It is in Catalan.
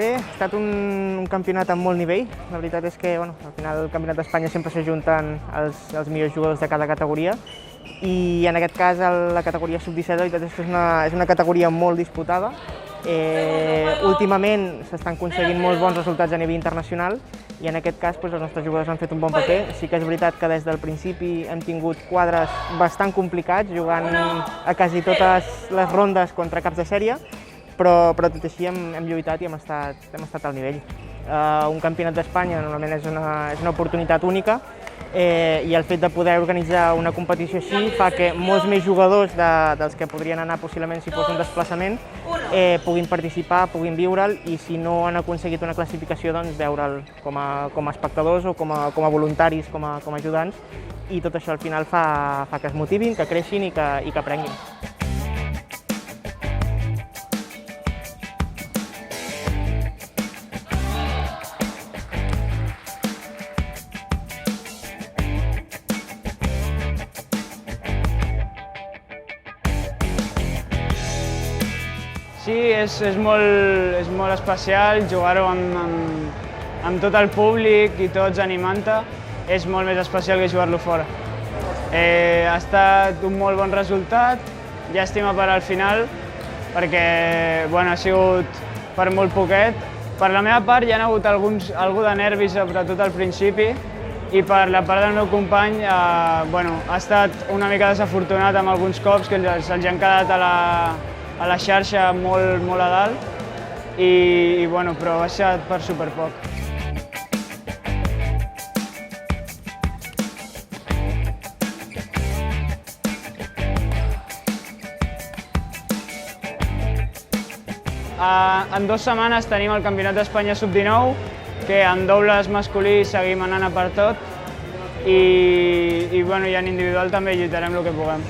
Bé, ha estat un campionat amb molt nivell. La veritat és que al final el Campionat d'Espanya sempre s'ajunten els millors jugadors de cada categoria i en aquest cas la categoria sub-17 la veritat és que és una categoria molt disputada. Últimament s'estan aconseguint molts bons resultats a nivell internacional i en aquest cas els nostres jugadors han fet un bon paper. Sí que és veritat que des del principi hem tingut quadres bastant complicats, jugant a quasi totes les rondes contra caps de sèrie, però tot i així hem lluitat i hem estat al nivell. Un campionat d'Espanya normalment és una oportunitat única i el fet de poder organitzar una competició així fa que molts més jugadors dels que podrien anar possiblement si fos un desplaçament puguin participar, puguin viure'l i si no han aconseguit una classificació doncs veure'l com a espectadors o com a voluntaris, com a ajudants, i tot això al final fa que es motivin, que creixin i que aprenguin. Sí, és molt especial jugar-ho amb tot el públic i tots animant-te. És molt més especial que jugar-lo fora. Ha estat un molt bon resultat, llàstima per al final, perquè ha sigut per molt poquet. Per la meva part hi ha hagut algú de nervis, sobretot al principi, i per la part del meu company ha estat una mica desafortunat amb alguns cops que se'ls han quedat a la xarxa molt a dalt, però ha estat per superpoc. En 2 setmanes tenim el Campionat d'Espanya sub-19, que en dobles masculí seguim anant a per tot i en individual també lluitarem el que puguem.